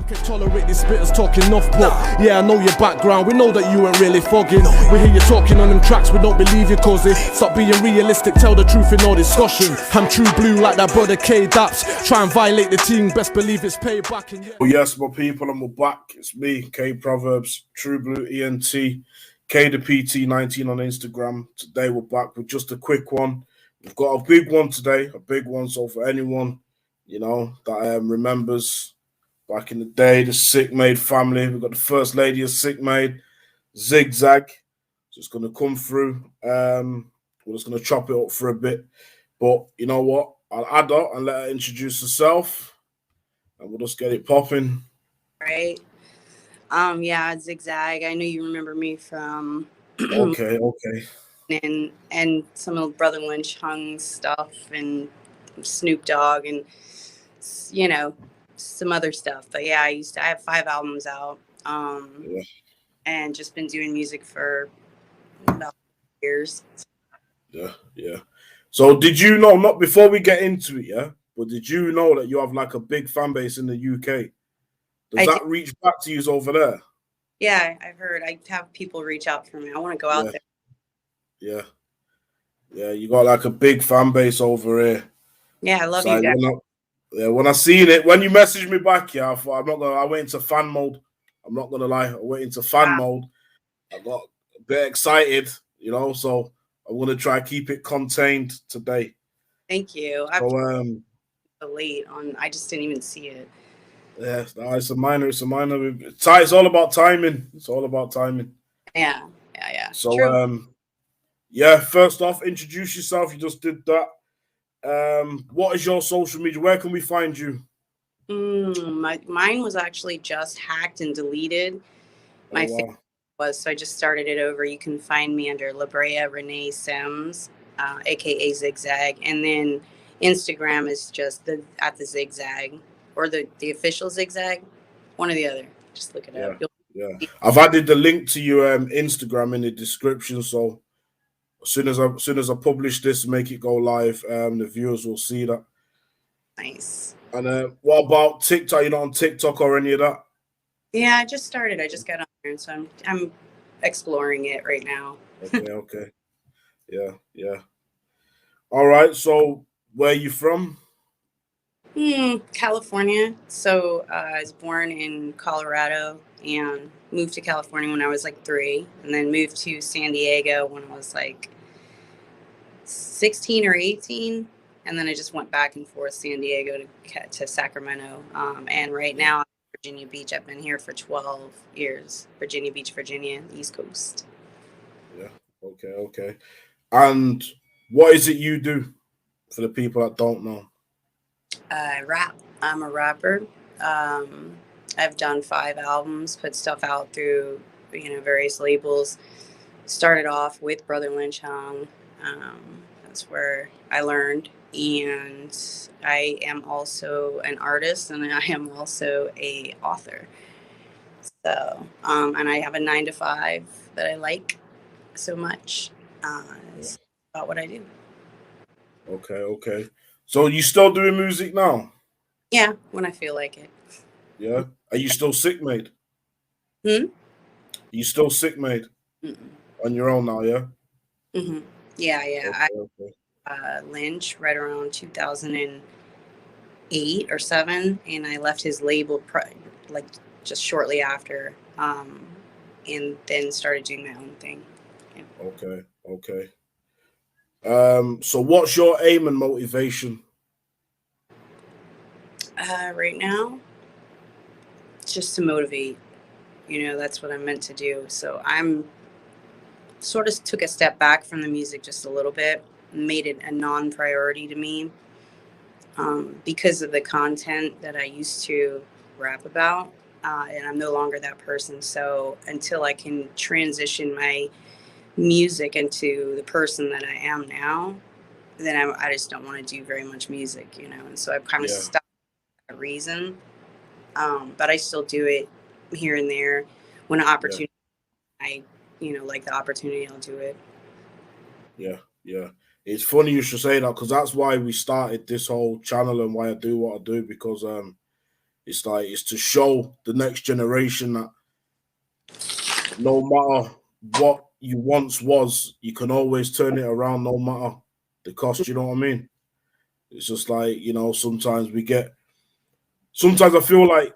Can tolerate these spitters talking enough, but yeah, I know your background. We know that you ain't really fogging. We hear you talking on them tracks, we don't believe you, cause stop being realistic, tell the truth in no discussion. I'm true blue like that brother K Daps. Try and violate the team, best believe it's payback. And yeah. Oh yes, my people, and we're back. It's me, K Proverbs, True Blue ENT, K the PT19 on Instagram. Today we're back with just a quick one. We've got a big one today, a big one. So for anyone, you know, that remembers back in the day, the siccmade family, we've got the first lady of siccmade, Zigg Zagg. So it's going to come through. We're just going to chop it up for a bit. But you know what? I'll add her and let her introduce herself. And we'll just get it popping. Right. Yeah, Zigzag. I know you remember me from Okay. and some of Brother Lynch Hung stuff and Snoop Dogg and you know some other stuff. But yeah, I have 5 albums out. And just been doing music for about years. Yeah. So did you know, not before we get into it, but did you know that you have like a big fan base in the UK? Does that reach back to you over there? Yeah, I've heard. I have people reach out for me. I want to go out there. Yeah, you got like a big fan base over here. Yeah, I love you guys. When I seen it, when you messaged me back, I thought I went into fan mode. I'm not gonna lie, I went into fan mode. I got a bit excited, you know, so I'm gonna try to keep it contained today. Thank you. I'm late on. I just didn't even see it. Yeah, it's a minor. It's all about timing. It's all about timing. Yeah. So, true. First off, introduce yourself. You just did that. What is your social media? Where can we find you? Mine was actually just hacked and deleted. Facebook was, so I just started it over. You can find me under La Brea Renee Sims, aka Zigzag, and then Instagram is just at the Zigzag or the official Zigzag, one or the other. Just look it up. Yeah, I've added the link to your Instagram in the description, so as soon as I publish this, make it go live, the viewers will see that. Nice. And what about TikTok? You're not on TikTok or any of that? Yeah, I just started. I just got on there, and so I'm exploring it right now. Okay. Yeah. All right. So, where are you from? California. So I was born in Colorado and moved to California when I was like 3, and then moved to San Diego when I was like 16 or 18, and then I just went back and forth San Diego to Sacramento. And right now, Virginia Beach. I've been here for 12 years. Virginia Beach, Virginia, East Coast. Yeah. Okay. And what is it you do for the people that don't know? I rap. I'm a rapper. I've done 5 albums, put stuff out through, various labels. Started off with Brother Lynch Hung. That's where I learned. And I am also an artist, and I am also a author. So, and I have a 9 to 5 that I like so much. It's about what I do. Okay. So you still doing music now? Yeah, when I feel like it. Yeah. Are you still siccmade? Are you still siccmade? On your own now, yeah? Yeah. Okay. Lynch right around 2008 or 7, and I left his label just shortly after, and then started doing my own thing. Yeah. Okay. So what's your aim and motivation? Right now, just to motivate. That's what I'm meant to do. So I'm sort of took a step back from the music just a little bit, made it a non-priority to me, because of the content that I used to rap about, and I'm no longer that person. So until I can transition my music into the person that I am now, then I just don't want to do very much music, and so I've kind of stopped for that reason, but I still do it here and there when an opportunity like the opportunity, I'll do it. Yeah. It's funny you should say that, because that's why we started this whole channel and why I do what I do, because It's like it's to show the next generation that no matter what you once was, you can always turn it around no matter the cost, you know what I mean? It's just like, you know, sometimes I feel like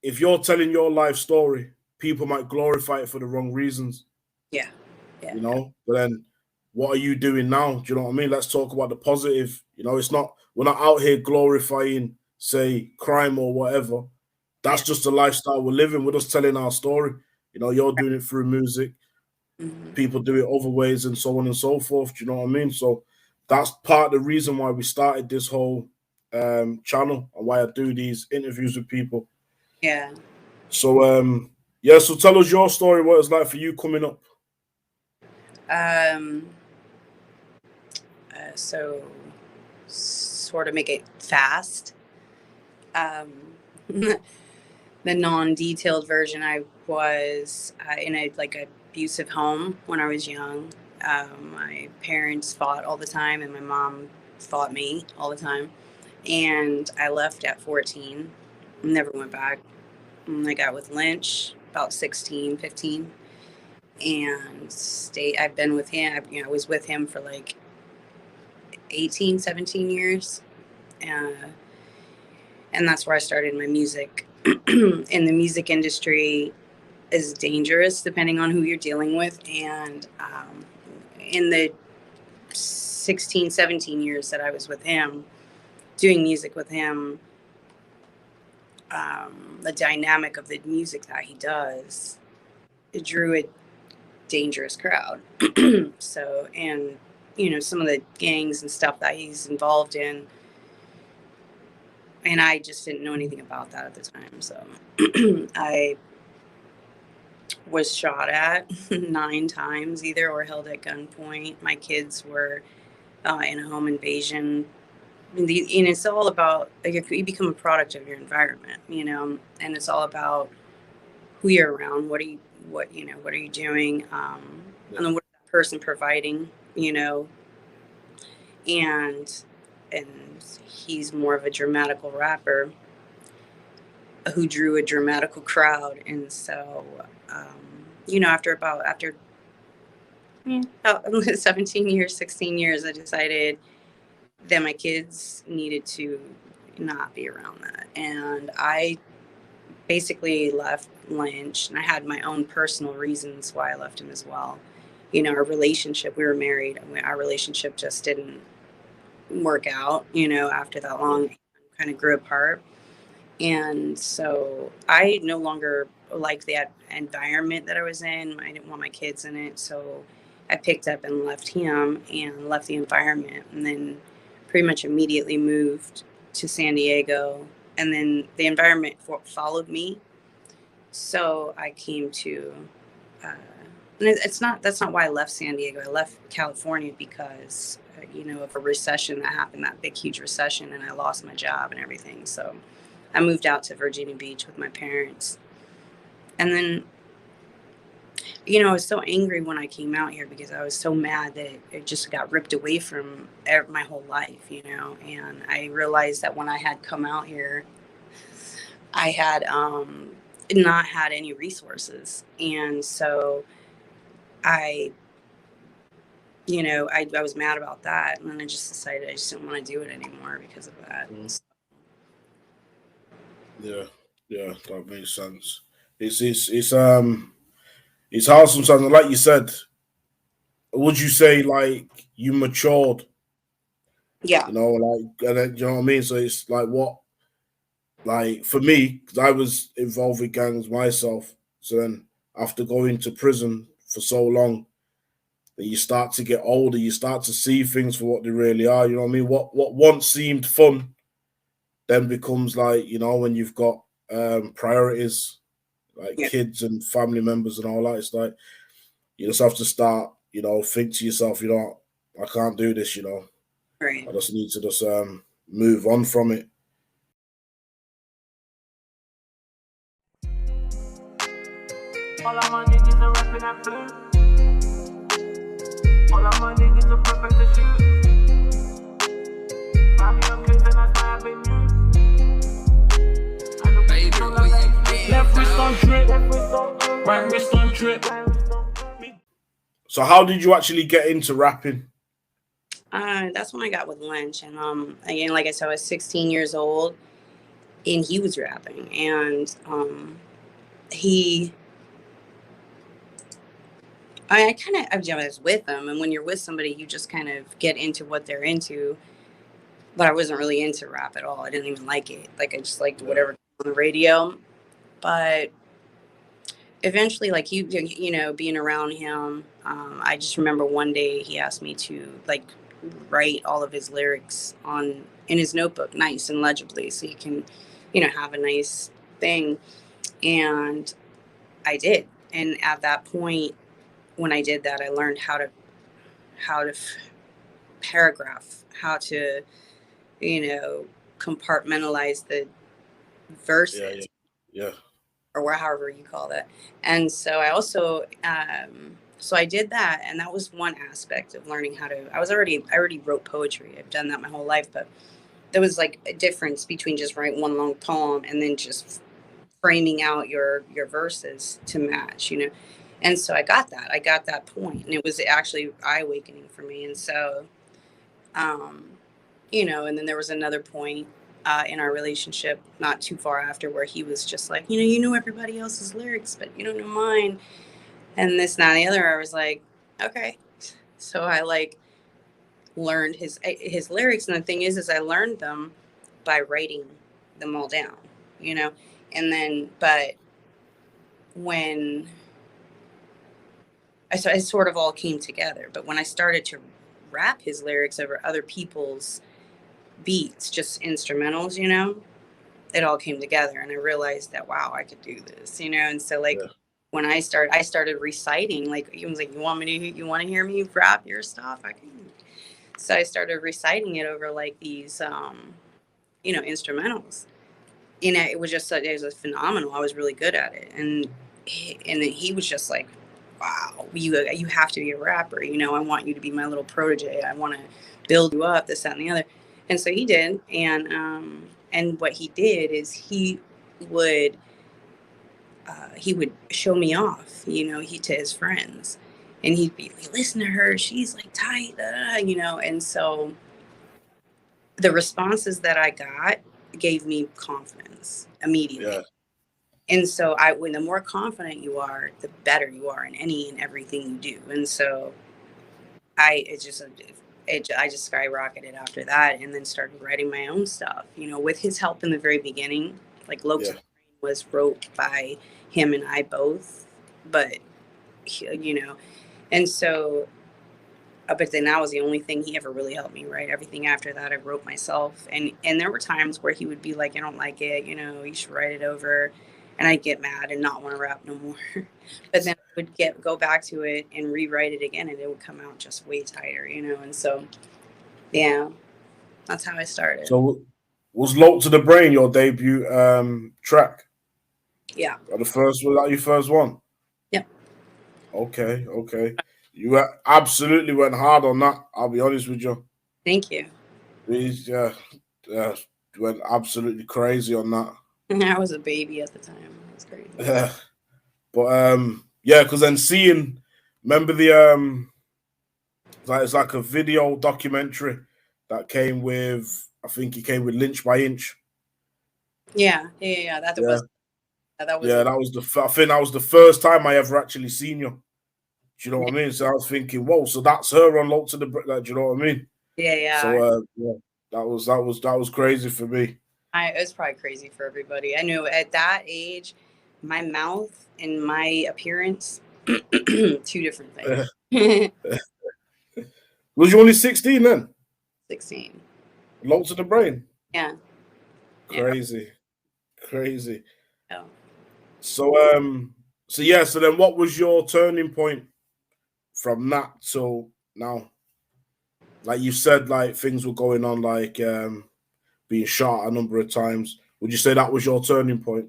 if you're telling your life story, people might glorify it for the wrong reasons. Yeah. You know, but then what are you doing now? Do you know what I mean? Let's talk about the positive. You know, we're not out here glorifying, say, crime or whatever. That's just the lifestyle we're living. We're just telling our story. You know, you're doing it through music. Mm-hmm. People do it other ways and so on and so forth. Do you know what I mean? So that's part of the reason why we started this whole channel and why I do these interviews with people. Yeah. So, so tell us your story, what it's like for you coming up. So sort of make it fast. The non-detailed version, I was in a abusive home when I was young. My parents fought all the time, and my mom fought me all the time. And I left at 14, never went back. And I got with Lynch about 16, 15, and I've been with him. I was with him for like 18, 17 years. And that's where I started my music. And the music industry is dangerous depending on who you're dealing with. And in the 16, 17 years that I was with him, doing music with him, the dynamic of the music that he does, it drew a dangerous crowd. So, and, you know, some of the gangs and stuff that he's involved in, and I just didn't know anything about that at the time. So I was shot at 9 times either, or held at gunpoint. My kids were in a home invasion. And it's all about, you become a product of your environment, you know, and it's all about who you're around. What are you doing? And then what is that person providing, you know? And he's more of a dramatical rapper who drew a dramatical crowd. And so, you know, after 17 years, 16 years, I decided that my kids needed to not be around that. And I basically left Lynch, and I had my own personal reasons why I left him as well. You know, our relationship, we were married, our relationship just didn't work out, you know, after that long, kind of grew apart. And so I no longer liked that environment that I was in. I didn't want my kids in it. So I picked up and left him and left the environment, and then pretty much immediately moved to San Diego. And then the environment followed me. So I came to, and that's not why I left San Diego. I left California because, you know, of a recession that happened, that big, huge recession, and I lost my job and everything. So I moved out to Virginia Beach with my parents. And then, you know, I was so angry when I came out here because I was so mad that it just got ripped away from my whole life, you know. And I realized that when I had come out here, I had not had any resources. And so I was mad about that. And then I just decided I just didn't want to do it anymore because of that. Yeah, that makes sense. It's hard sometimes. And like you said, would you say like you matured? Yeah. You know, like, and then, you know what I mean? So it's like what, like for me, because I was involved with gangs myself. So then after going to prison for so long, that you start to get older, you start to see things for what they really are. You know what I mean? What once seemed fun then becomes like, you know, when you've got priorities, like kids and family members and all that, it's like you just have to start, you know, think to yourself, you know, I can't do this, you know. Right. I just need to just move on from it. All of my niggas are rapping that blue. All of my niggas are prepping to shoot. Find me on kids and that's my avenue. So how did you actually get into rapping? That's when I got with Lynch, and again, like I said, I was 16 years old, and he was rapping, and he. I was with them, and when you're with somebody, you just kind of get into what they're into. But I wasn't really into rap at all. I didn't even like it. Like I just liked whatever on the radio. But eventually, like you know, being around him, I just remember one day he asked me to like write all of his lyrics in his notebook, nice and legibly, so he can, you know, have a nice thing. And I did. And at that point, when I did that, I learned how to paragraph, how to, you know, compartmentalize the verses, Yeah. or however you call that. And so I also, so I did that, and that was one aspect of learning how to. I already wrote poetry. I've done that my whole life, but there was like a difference between just writing one long poem and then just framing out your verses to match, you know. And so I got that point, and it was actually eye awakening for me. And so, um, you know, and then there was another point in our relationship not too far after where he was just like, you know everybody else's lyrics, but you don't know mine, and this, and that, and the other. I was like, okay. So I like learned his lyrics, and the thing is I learned them by writing them all down, you know. And then, but when it sort of all came together. But when I started to rap his lyrics over other people's beats, just instrumentals, you know, it all came together, and I realized that, wow, I could do this, you know. And so like when I started reciting, like he was like, you want to hear me rap your stuff? I can. So I started reciting it over like these, you know, instrumentals. And it was phenomenal. I was really good at it, and then he was just like, wow, you have to be a rapper. You know, I want you to be my little protege. I want to build you up, this, that, and the other. And so he did. And what he did is would he would show me off, you know, to his friends, and he'd be like, listen to her, she's like tight, you know. And so the responses that I got gave me confidence immediately. Yeah. And so when the more confident you are, the better you are in any and everything you do. And so I just skyrocketed after that, and then started writing my own stuff, you know, with his help in the very beginning. Like Lokes was wrote by him and I both, but you know, and so, but then that was the only thing he ever really helped me write. Everything after that I wrote myself. And there were times where he would be like, I don't like it, you know, you should write it over. And I'd get mad and not want to rap no more. But then I would go back to it and rewrite it again, and it would come out just way tighter, you know. And so, yeah, that's how I started. So was Low to the Brain your debut track? Yeah. Was that your first one? Yeah. Okay. You absolutely went hard on that. I'll be honest with you. Thank you. Yeah, went absolutely crazy on that. I was a baby at the time. It was crazy. Yeah. But yeah, because then remember the it's like a video documentary that came with, I think it came with Lynch by Inch. Yeah. That was I think that was the first time I ever actually seen you. Do you know what I mean? So I was thinking, whoa, so that's her on Low to the Brain. Do you know what I mean? Yeah. So that was crazy for me. It was probably crazy for everybody. I knew at that age, my mouth and my appearance, two different things. Was you only 16 then? 16. Low to the Brain? Yeah. Crazy. Oh. So then what was your turning point from that till now? Like you said, like things were going on, like being shot a number of times. Would you say that was your turning point?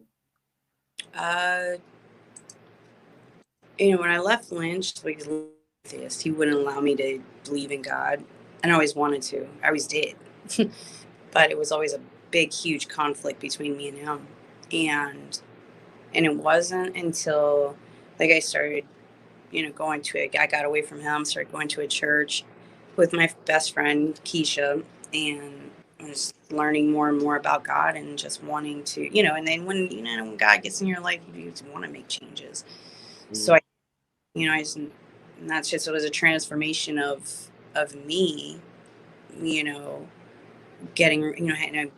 You know, when I left Lynch, like, he wouldn't allow me to believe in God. And I always wanted to. I always did. But it was always a big, huge conflict between me and him. And it wasn't until, like, I started, I got away from him, started going to a church with my best friend, Keisha, and I was learning more and more about God and just wanting to, and then when God gets in your life, you just want to make changes. So and that's just, it was a transformation of me, getting,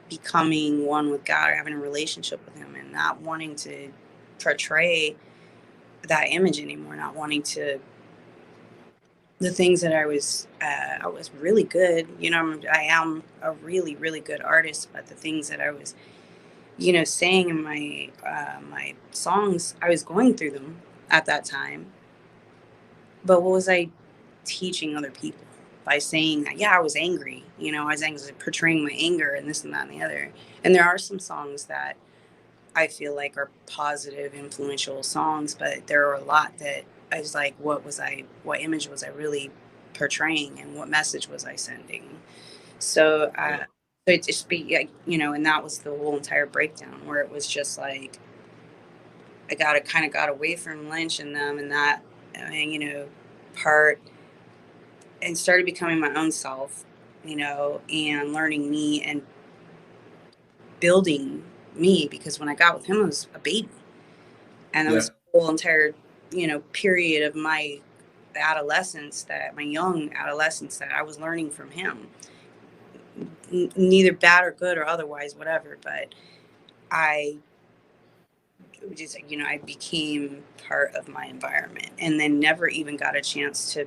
becoming one with God, or having a relationship with him, and not wanting to portray that image anymore, not wanting to, the things that I was really good, I am a really, really good artist, but the things that I was, saying in my songs, I was going through them at that time. But what was I teaching other people by saying that? Yeah, I was angry, I was angry, portraying my anger and this and that and the other. And there are some songs that I feel like are positive, influential songs, but there are a lot that I was like, what image was I really portraying, and what message was I sending? So, so it just be like, and that was the whole entire breakdown, where it was just like, I got away from Lynch and them and that, part, and started becoming my own self, and learning me and building me, because when I got with him, I was a baby. And that was the whole entire, period of my young adolescence, that I was learning from him. Neither bad or good or otherwise, whatever. But I just, I became part of my environment, and then never even got a chance to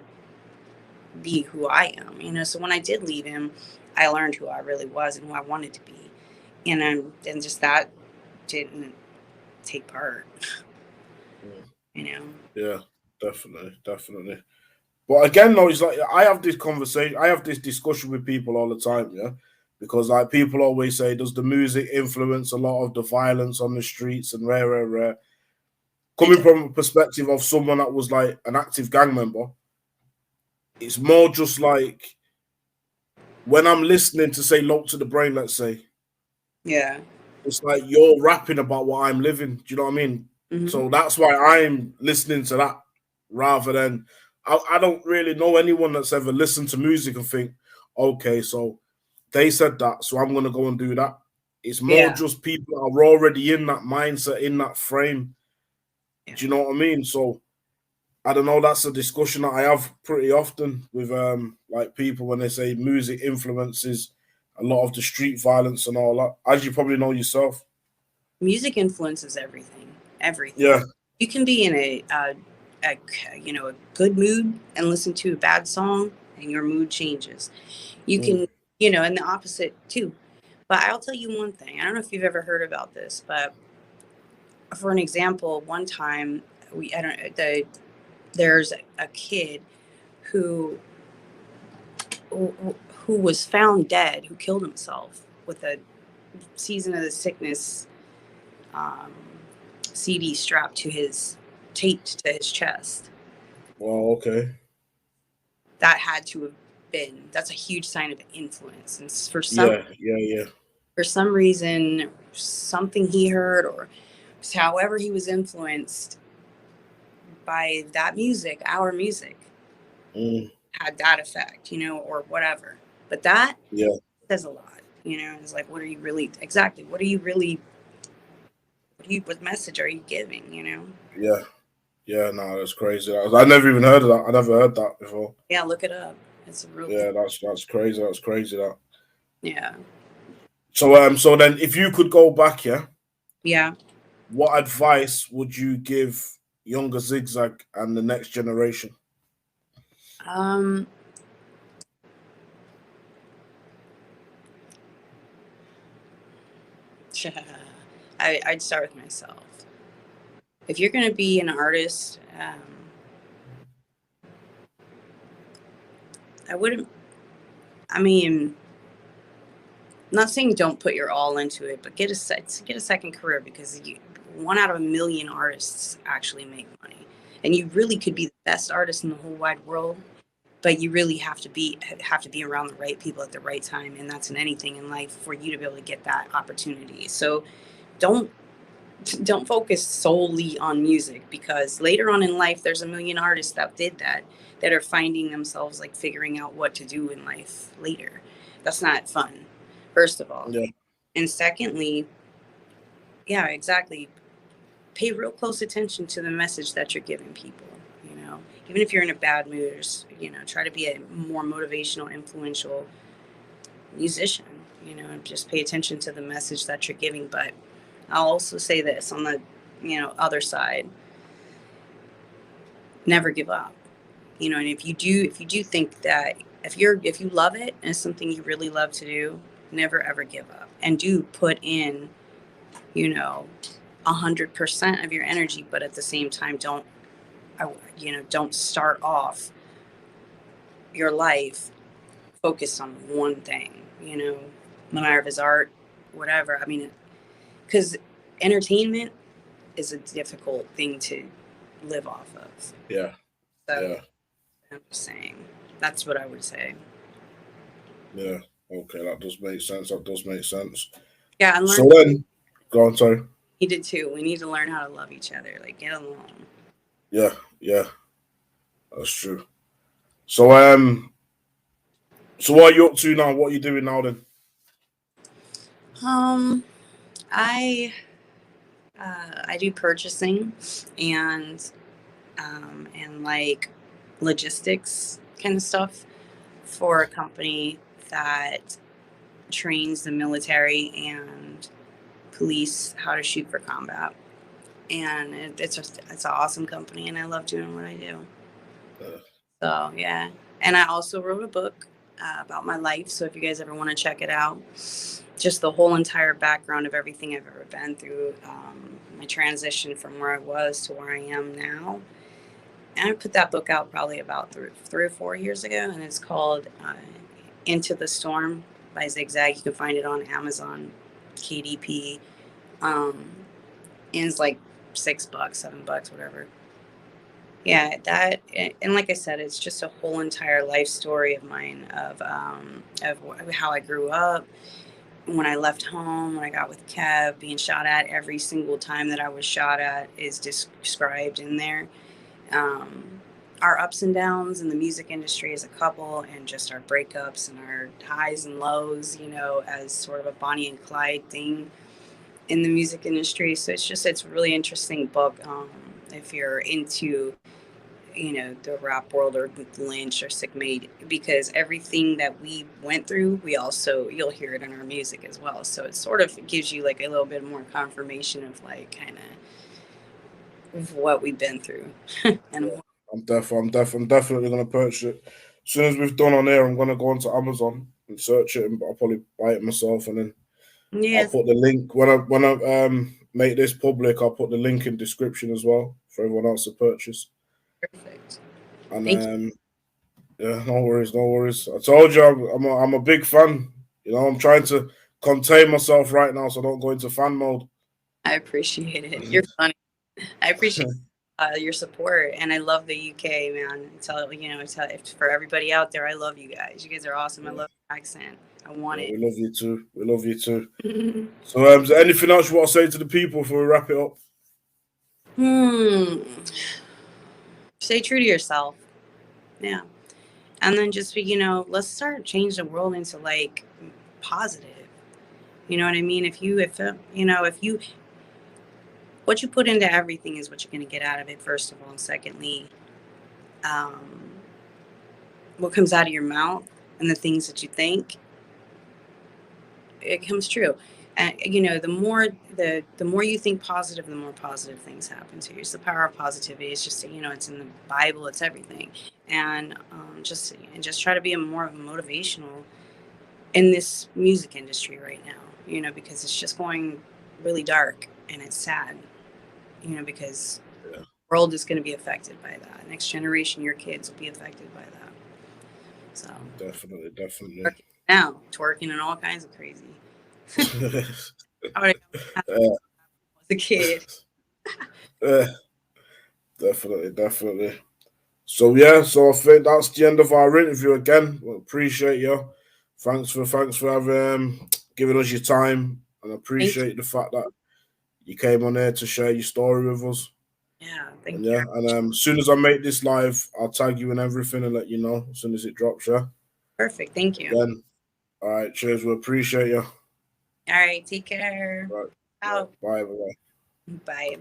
be who I am, So when I did leave him, I learned who I really was and who I wanted to be. And just that didn't take part, Yeah, definitely. But again, though, it's like I have this discussion with people all the time, yeah, because like people always say, does the music influence a lot of the violence on the streets and rare? Coming from a perspective of someone that was like an active gang member, it's more just like when I'm listening to, say, Low to the Brain, let's say, yeah, it's like you're rapping about what I'm living. Do you know what I mean? mm-hmm. So that's why I'm listening to that rather than I don't really know anyone that's ever listened to music and think, okay, so they said that, so I'm gonna go and do that. It's more just people are already in that mindset, in that frame. Yeah. Do you know what I mean? So I don't know. That's a discussion that I have pretty often with like people when they say music influences a lot of the street violence and all that. As you probably know yourself, music influences everything. Yeah, you can be in a good mood and listen to a bad song, and your mood changes. You can, and the opposite too. But I'll tell you one thing. I don't know if you've ever heard about this, but for an example, one time there's a kid who was found dead, who killed himself with a Season of the Sickness CD taped to his chest. Well, okay. That had to have been, that's a huge sign of influence. And for some reason, something he heard, or however he was influenced by that music, our music, had that effect, or whatever. But that says a lot, It's like, what message are you giving, Yeah, no, that's crazy. I never even heard of that. I never heard that before. Yeah, look it up. It's a real thing. That's crazy. That's crazy. That. Yeah. So then, if you could go back, yeah, what advice would you give younger Zigzag and the next generation? I'd start with myself. If you're going to be an artist, I'm not saying don't put your all into it, but get a second career, because 1 out of 1 million artists actually make money, and you really could be the best artist in the whole wide world, but you really have to be around the right people at the right time, and that's in anything in life, for you to be able to get that opportunity. So don't don't focus solely on music, because later on in life there's a million artists that did that are finding themselves like figuring out what to do in life later. That's not fun, first of all. Yeah. And secondly, yeah, exactly, pay real close attention to the message that you're giving people. Even if you're in a bad mood, or try to be a more motivational, influential musician. Just pay attention to the message that you're giving. But I'll also say this on the other side: never give up. And if you do think that if you love it and it's something you really love to do, never ever give up, and do put in 100% of your energy. But at the same time, don't start off your life focused on one thing. Minerva's art, whatever. I mean, because entertainment is a difficult thing to live off of. Yeah. So Yeah. I'm just saying, that's what I would say. Yeah. Okay, that does make sense. Yeah, and so then, go on, sorry. We did too. We need to learn how to love each other, like get along. Yeah, that's true. So so what are you up to now? What are you doing now then? I do purchasing and like logistics kind of stuff for a company that trains the military and police how to shoot for combat. And it's an awesome company, and I love doing what I do. So yeah, and I also wrote a book about my life. So if you guys ever want to check it out, just the whole entire background of everything I've ever been through, my transition from where I was to where I am now. And I put that book out probably about 3 or 4 years ago, and it's called Into the Storm by Zigg Zagg. You can find it on Amazon, KDP. And it's like $6, $7, whatever. Yeah, that, and like I said, it's just a whole entire life story of mine of how I grew up, when I left home, when I got with Kev, being shot at. Every single time that I was shot at is described in there. Our ups and downs in the music industry as a couple, and just our breakups and our highs and lows, as sort of a Bonnie and Clyde thing in the music industry. So it's a really interesting book if you're into the rap world, or Lynch or Siccmade, because everything that we went through, you'll hear it in our music as well. So it sort of gives you like a little bit more confirmation of like kind of what we've been through. And yeah, I'm definitely gonna purchase it. As soon as we've done on air, I'm gonna go onto Amazon and search it, and I'll probably buy it myself, and then I'll put the link when I make this public. I'll put the link in description as well for everyone else to purchase. Perfect. And yeah, no worries. I told you I'm a big fan. I'm trying to contain myself right now so I don't go into fan mode. I appreciate it. You're funny. I appreciate your support, and I love the UK, man. Tell for everybody out there, I love you guys. You guys are awesome. Yeah. I love your accent. I want it. We love you too. So, is there anything else you want to say to the people before we wrap it up? Stay true to yourself. Yeah. And then just let's start changing the world into like positive. You know what I mean? If what you put into everything is what you're going to get out of it, first of all. And secondly, what comes out of your mouth and the things that you think, it comes true. And the more you think positive, the more positive things happen to you. It's the power of positivity. It's just it's in the Bible. It's everything. And just try to be more motivational in this music industry right now. Because it's just going really dark, and it's sad. Because the world is going to be affected by that. Next generation, your kids will be affected by that. So definitely. Now twerking and all kinds of crazy. I was a kid. Definitely. So I think that's the end of our interview again. We appreciate you. Thanks for having giving us your time, and appreciate the fact that you came on here to share your story with us. Yeah, thank And you. yeah, and as soon as I make this live, I'll tag you and everything and let you know as soon as it drops. Yeah. Perfect. Thank you. Again, all right. Cheers. We appreciate you. All right. Take care. Right. Out. Bye. Bye. Bye.